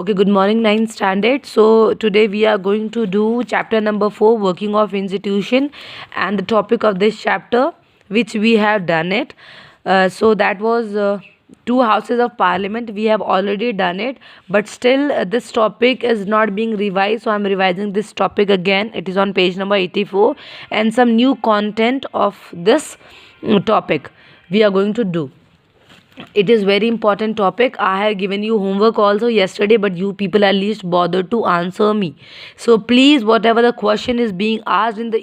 Okay, good morning, 9th standard. So today we are going to do chapter number 4, working of institution, and the topic of this chapter, which we have done it. So that was two houses of parliament. We have already done it, but still this topic is not being revised. So I'm revising this topic again. It is on page number 84, and some new content of this topic we are going to do. It is very important topic. I have given you homework also yesterday, but you people at least bothered to answer me. So please, whatever the question is being asked in the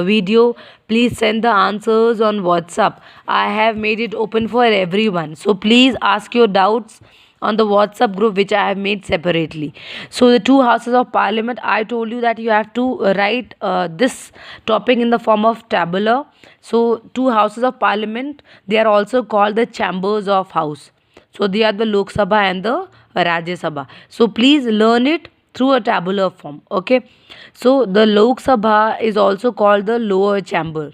video, please send the answers on WhatsApp. I have made it open for everyone, so please ask your doubts on the WhatsApp group which I have made separately. So the two houses of parliament, I told you that you have to write this topic in the form of tabular. So two houses of parliament, they are also called the chambers of house. So they are the Lok Sabha and the Rajya Sabha. So please learn it through a tabular form. Okay. So the Lok Sabha is also called the lower chamber,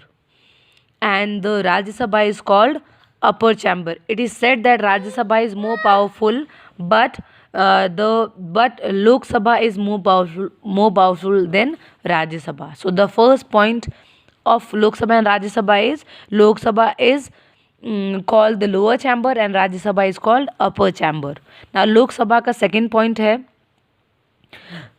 and the Rajya Sabha is called upper chamber. It is said that Rajya Sabha is more powerful, but Lok Sabha is more powerful than Rajya Sabha. So the first point of Lok Sabha and Rajya Sabha is Lok Sabha is called the lower chamber and Rajya Sabha is called upper chamber. Now Lok Sabha का second point है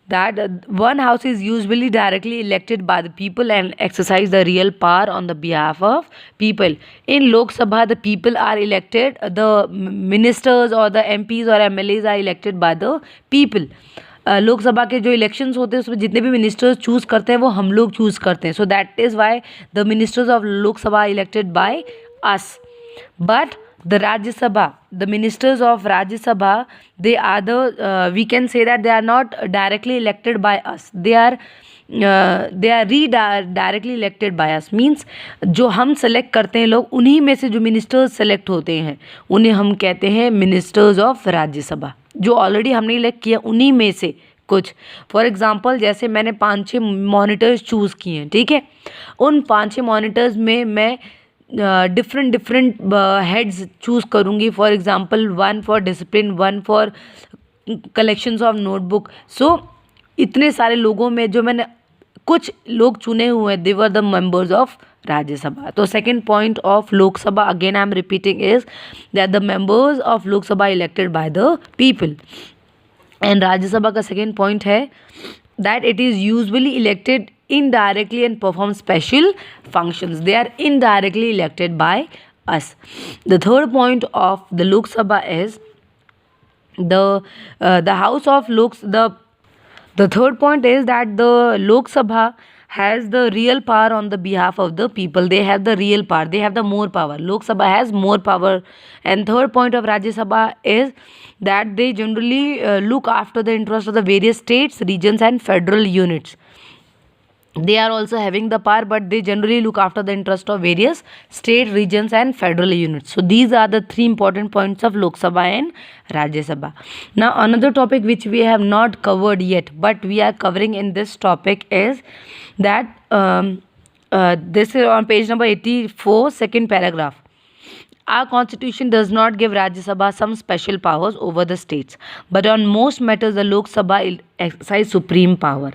that one house is usually directly elected by the people and exercise the real power on the behalf of people. In Lok Sabha, the people are elected, the ministers or the MPs or MLAs are elected by the people. Lok Sabha के जो elections होते हैं उसमें जितने भी ministers choose करते हैं वो हम लोग चूज़ करते हैं. So that is why the ministers of Lok Sabha elected by us. But the Rajya Sabha, the ministers of Rajya Sabha, they are the we can say that they are not directly elected by us. They are directly elected by us. Means जो हम select करते हैं लोग, उन्हीं में से जो ministers select होते हैं उन्हें हम कहते हैं मिनिस्टर्स ऑफ राज्य सभा. जो ऑलरेडी हमने इलेक्ट किया उन्हीं में से कुछ. फॉर एग्जांपल जैसे मैंने 5-6 मॉनिटर्स चूज़ किए हैं, ठीक है. उन 5-6 मॉनिटर्स में मैं डिफरेंट हेड्स चूज़ करूँगी. For example 1 for discipline, 1 for collections of notebook. So इतने सारे लोगों में जो मैंने कुछ लोग चुने हुए हैं, they were the members of Rajya Sabha. तो second point of Lok Sabha, again I am repeating, is that the members of Lok Sabha elected by the people. And Rajya Sabha का सेकंड पॉइंट है that it is usually elected indirectly and perform special functions. They are indirectly elected by us. The third point of the Lok Sabha is the house of the third point is that the Lok Sabha has the real power on the behalf of the people. They have the real power. They have the more power. Lok Sabha has more power. And third point of Rajya Sabha is that they generally look after the interest of the various states, regions and federal units. They are also having the power, but they generally look after the interest of various state, regions and federal units. So these are the three important points of Lok Sabha and Rajya Sabha. Now another topic which we have not covered yet, but we are covering in this topic is that this is on page number 84, second paragraph. Our constitution does not give Rajya Sabha some special powers over the states, but on most matters the Lok Sabha exercise supreme power.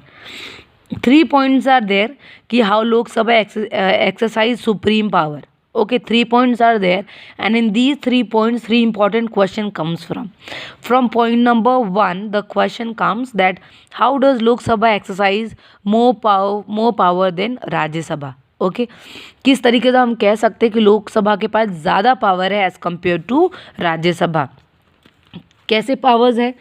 3 points are there कि how Lok Sabha exercise supreme power. Okay, 3 points are there, and in these 3 points 3 important question comes from point number 1. The question comes that how does Lok Sabha exercise more power than Rajya Sabha. Okay किस तरीके से हम कह सकते हैं कि लोकसभा के पास ज़्यादा पावर है एज़ कम्पेयर टू राज्यसभा. कैसे पावर्स है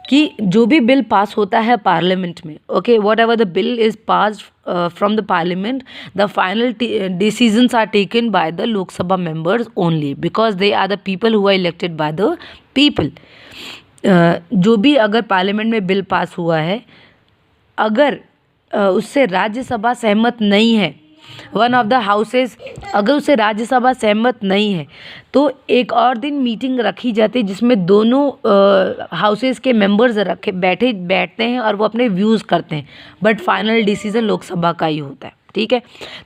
कि जो भी बिल पास होता है पार्लियामेंट में, okay, whatever the bill is pass from the parliament, the final decisions are taken by the Lok Sabha members only, because they are the people who are elected by the people. जो भी अगर parliament में bill pass हुआ है, अगर उससे राज्यसभा सहमत नहीं है, वन ऑफ द हाउसेस अगर उसे राज्यसभा सहमत नहीं है, तो एक और दिन मीटिंग रखी जाती है जिसमें दोनों हाउसेस के मेंबर्स बैठते हैं और वो अपने व्यूज़ करते हैं, बट फाइनल डिसीजन लोकसभा का ही होता है. ठीक है.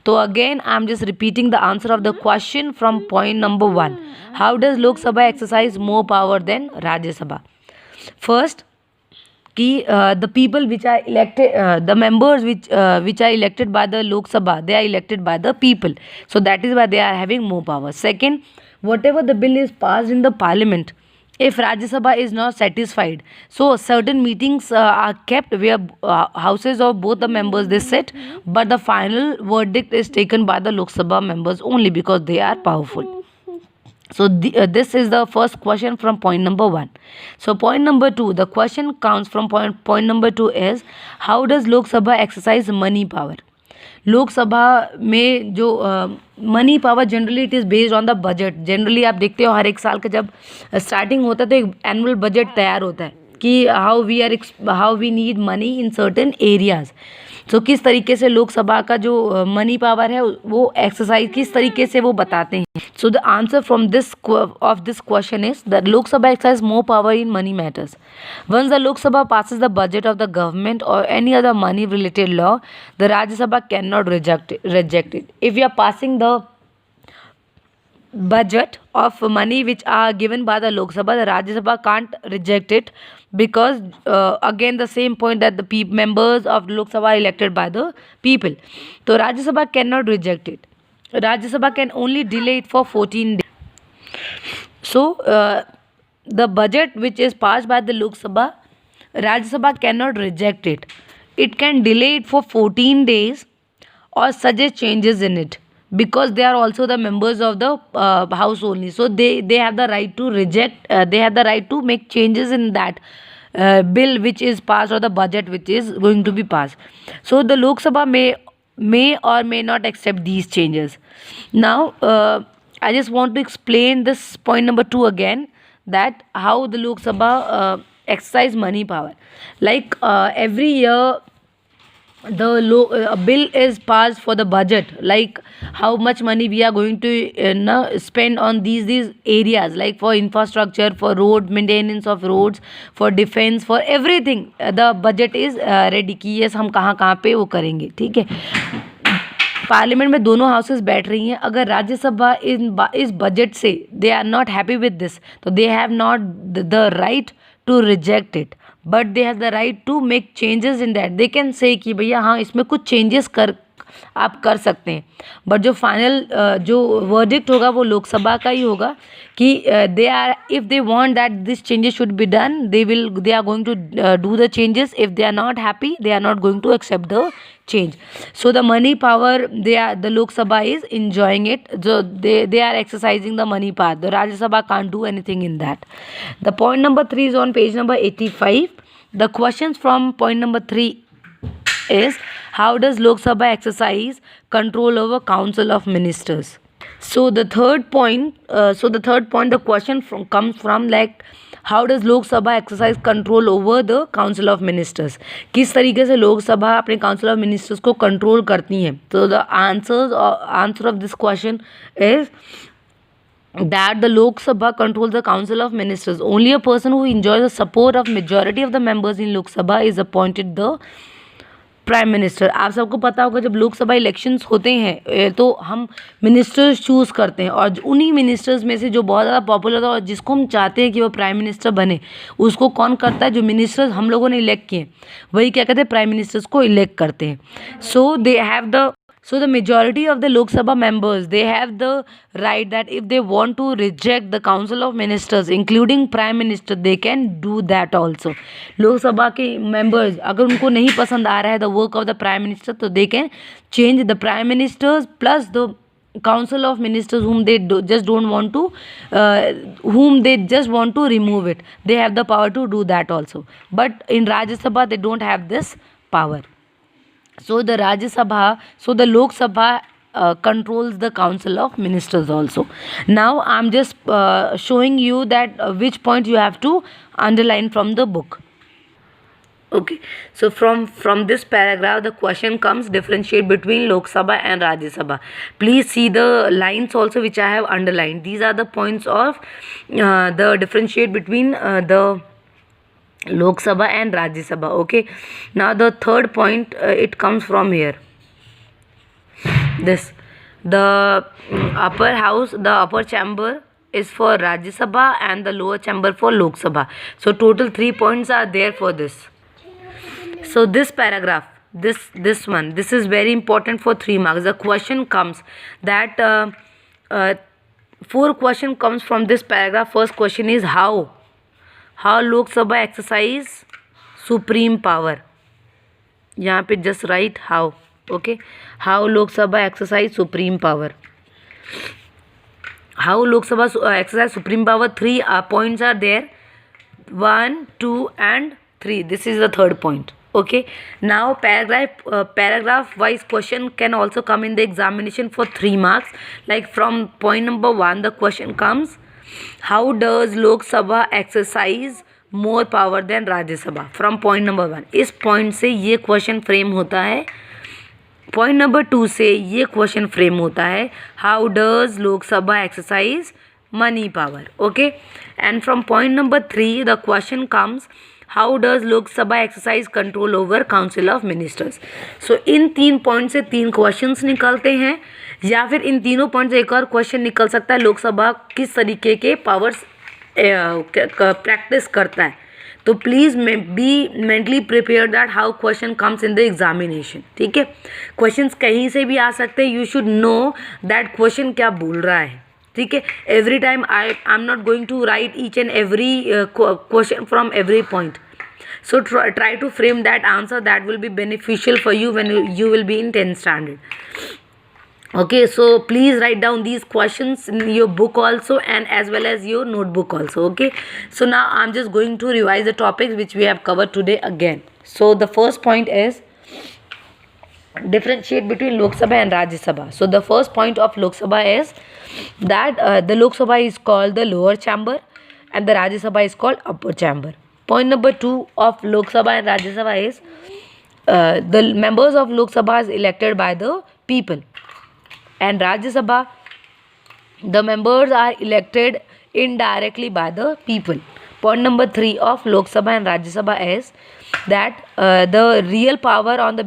तो again I am just repeating the answer of the question from point number 1. How does Lok Sabha exercise more power than Rajya Sabha. First, कि the people which are elected, the members which are elected by the Lok Sabha, they are elected by the people, so that is why they are having more power. Second, whatever the bill is passed in the parliament, if Rajya Sabha is not satisfied, so certain meetings are kept where houses of both the members they sit, but the final verdict is taken by the Lok Sabha members only because they are powerful. So this is the first question from point number 1. So point number 2, the question comes from point number 2 is, how does Lok Sabha exercise money power? लोक सभा में जो money power generally it is based on the budget. Generally आप देखते हो हर एक साल का जब स्टार्टिंग होता है तो एक एनुअल बजट तैयार होता है कि how we need money in certain areas. तो किस तरीके से लोकसभा का जो मनी पावर है वो एक्सरसाइज किस तरीके से वो बताते हैं. So the answer from this question is that Lok Sabha exercise more power in money matters. Once the Lok Sabha passes the budget of the government or any other money related law, the Rajya Sabha cannot reject it. If we are passing the budget of money which are given by the Lok Sabha, the Rajya Sabha can't reject it because again the same point that the members of Lok Sabha are elected by the people. So Rajya Sabha cannot reject it. Rajya Sabha can only delay it for 14 days. So the budget which is passed by the Lok Sabha, Rajya Sabha cannot reject it. It can delay it for 14 days or suggest changes in it, because they are also the members of the house only. So they have the right to reject, they have the right to make changes in that bill which is passed or the budget which is going to be passed. So the Lok Sabha may or may not accept these changes. Now I just want to explain this point number 2 again, that how the Lok Sabha exercise money power. Like every year a bill is passed for the budget, like how much money we are going to spend on these areas, like for infrastructure, for road maintenance of roads, for defense, for everything. The budget is ready कि yes हम कहाँ कहाँ पे वो करेंगे. ठीक है, parliament में दोनों हाउसेस बैठ रही हैं. अगर राज्यसभा इस बजट से they are not happy with this, तो they have not the right to reject it, but they have the right to make changes in that. They can say कि भैया हाँ इसमें कुछ चेंजेस आप कर सकते हैं, बट जो फाइनल जो वर्डिक्ट होगा वो लोकसभा का ही होगा कि they are, if they want that this changes should be done, they are going to do the changes. If they are not happy, they are not going to accept the change. So the money power, the Lok Sabha is enjoying it. So they are exercising the money power. The Rajya Sabha can't do anything in that. The point number 3 is on page number 85. The questions from point number 3 is, how does Lok Sabha exercise control over Council of Ministers? So the third point, the question comes from like, how does Lok Sabha exercise control over the Council of Ministers? किस तरीके से लोक सभा अपने Council of Ministers को control करती हैं. तो the answer of this question is that the Lok Sabha controls the Council of Ministers. Only a person who enjoys the support of majority of the members in Lok Sabha is appointed the prime minister. आप सबको पता होगा जब Lok Sabha elections होते हैं तो हम ministers choose करते हैं, और उन्हीं मिनिस्टर्स में से जो बहुत ज़्यादा पॉपुलर और जिसको हम चाहते हैं कि वो प्राइम मिनिस्टर बने, उसको कौन करता है? जो मिनिस्टर्स हम लोगों ने इलेक्ट किए वही क्या कहते हैं, प्राइम मिनिस्टर्स को इलेक्ट करते हैं. So the majority of the Lok Sabha members, they have the right that if they want to reject the Council of Ministers, including Prime Minister, they can do that also. Lok Sabha के members अगर उनको नहीं पसंद आ रहा है the work of the Prime Minister, तो they can change the Prime Ministers plus the Council of Ministers whom they just want to remove it. They have the power to do that also. But in Rajya Sabha they don't have this power. So the Lok Sabha controls the Council of Ministers also. Now I'm just showing you that which point you have to underline from the book. Okay, so from this paragraph the question comes, differentiate between Lok Sabha and Rajya Sabha. Please see the lines also which I have underlined. These are the points of the differentiate between the Lok Sabha and Rajya Sabha. Okay, now the third point it comes from here. This, the upper house, the upper chamber is for Rajya Sabha and the lower chamber for Lok Sabha. So total 3 points are there for this. So this paragraph, this one, this is very important for 3 marks. The question comes that 4 question comes from this paragraph. First question is how Lok Sabha exercise supreme power. यहाँ पे just write how. Okay, how Lok Sabha exercise supreme power. How Lok Sabha exercise supreme power. 3 points are there. 1, 2 and 3. This is the third point. Okay, now paragraph wise question can also come in the examination for 3 marks. Like from point number 1, the question comes, how does Lok Sabha exercise more power than Rajya Sabha? From point number 1. इस point से ये question frame होता है. Point number 2 से ये question frame होता है, how does Lok Sabha exercise money power? Okay, and from point number 3 the question comes, how does Lok Sabha exercise control over Council of Ministers? So in 3 point से 3 questions निकलते हैं, या फिर इन तीनों point से एक और क्वेश्चन निकल सकता है, लोकसभा किस तरीके के पावर्स प्रैक्टिस करता है. तो please be mentally prepare that how question comes in the examination. ठीक है, क्वेश्चंस कहीं से भी आ सकते हैं. You should know that question क्या बोल रहा है. ठीक है, every time I am not going to write each and every question from every point. So try to frame that answer that will be beneficial for you when you will be in 10th standard. Okay, so please write down these questions in your book also and as well as your notebook also. Okay, so now I'm just going to revise the topics which we have covered today again. So the first point is differentiate between Lok Sabha and Rajya Sabha. So the first point of Lok Sabha is that the Lok Sabha is called the lower chamber and the Rajya Sabha is called upper chamber. Point number 2 of Lok Sabha and Rajya Sabha is the members of Lok Sabha is elected by the people, and Rajya Sabha the members are elected indirectly by the people. Point number 3 of Lok Sabha and Rajya Sabha is that the real power on the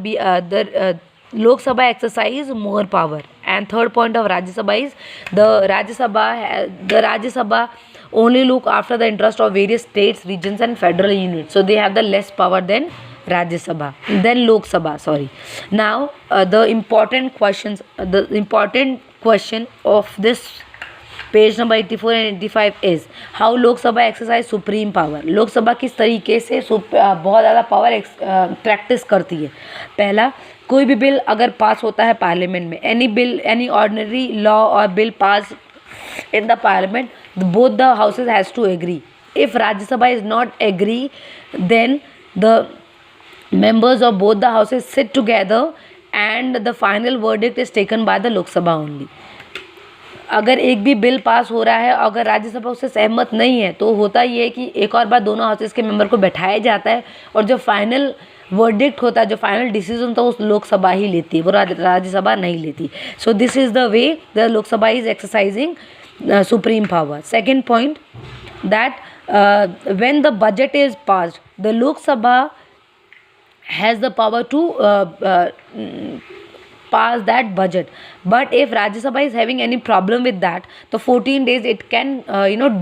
Lok Sabha exercise more power, and third point of Rajya Sabha is the Rajya Sabha only look after the interest of various states, regions and federal units. So they have the less power than Rajya Sabha, than Lok Sabha, sorry. Now the important questions, the important question of this page number 84 and 85 is how Lok Sabha exercise supreme power. Lok Sabha किस तरीके से बहुत ज़्यादा power practice करती है. पहला, कोई भी बिल अगर पास होता है पार्लियामेंट में, any bill, any ordinary law और bill pass in the parliament, both the houses has to agree. If Rajya Sabha is not agree, then the members of both the houses sit together and the final verdict is taken by the Lok Sabha only. अगर एक भी bill pass हो रहा है, अगर राज्यसभा उससे सहमत नहीं है, तो होता ये है कि एक और बार दोनों हाउसेस के मेंबर को बैठाया जाता है और जो फाइनल वर्डिक्ट होता है, जो फाइनल डिसीजन होता है, उस लोकसभा ही लेती है, वो राज्यसभा नहीं लेती. So this is the way the Lok Sabha is exercising supreme power. Second point, that when the budget is passed, the Lok Sabha has the power to pass that budget. But if Rajya Sabha is having any problem with that, the 14 days it can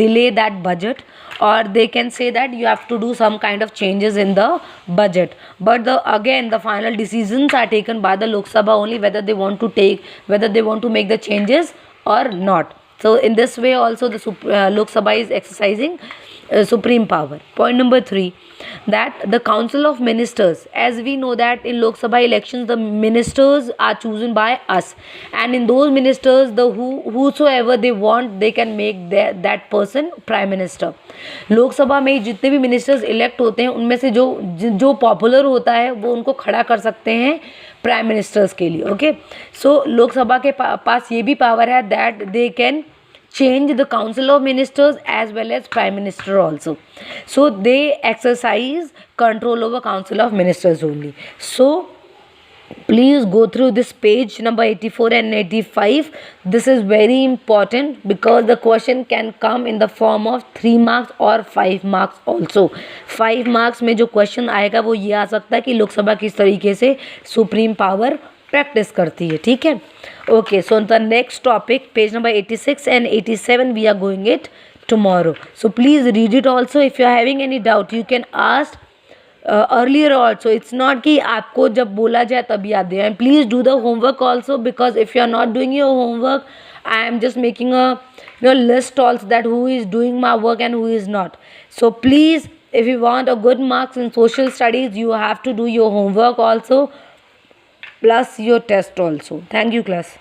delay that budget, or they can say that you have to do some kind of changes in the budget. But again the final decisions are taken by the Lok Sabha only, whether they want to make the changes or not. So in this way also the Lok Sabha is exercising supreme power. Point number 3, that the council of ministers, as we know that in Lok Sabha elections the ministers are chosen by us, and in those ministers the whosoever they want they can make that person prime minister. लोक सभा में जितने भी ministers elect होते हैं उनमें से जो पॉपुलर होता है वो उनको खड़ा कर सकते हैं प्राइम मिनिस्टर्स के लिए. ओके, सो लोकसभा के पास ये भी पावर है that they can change the council of ministers as well as prime minister also. So they exercise control over council of ministers only. So please go through this page number 84 and 85. This is very important because the question can come in the form of 3 marks or 5 marks also. 5 marks में जो question आएगा वो ये आ सकता है कि लोकसभा किस तरीके से सुप्रीम पावर प्रैक्टिस करती है. ठीक है, okay. So the next topic, page number 86 and 87, we are going it tomorrow. So please read it also. If you are having any doubt, you can ask earlier also. It's not कि आपको जब बोला जाए तभी आप दें. And please do the homework also, because if you are not doing your homework, I am just making a list also that who is doing my work and who is not. So please, if you want a good marks in social studies, you have to do your homework also plus your test also. Thank you, class.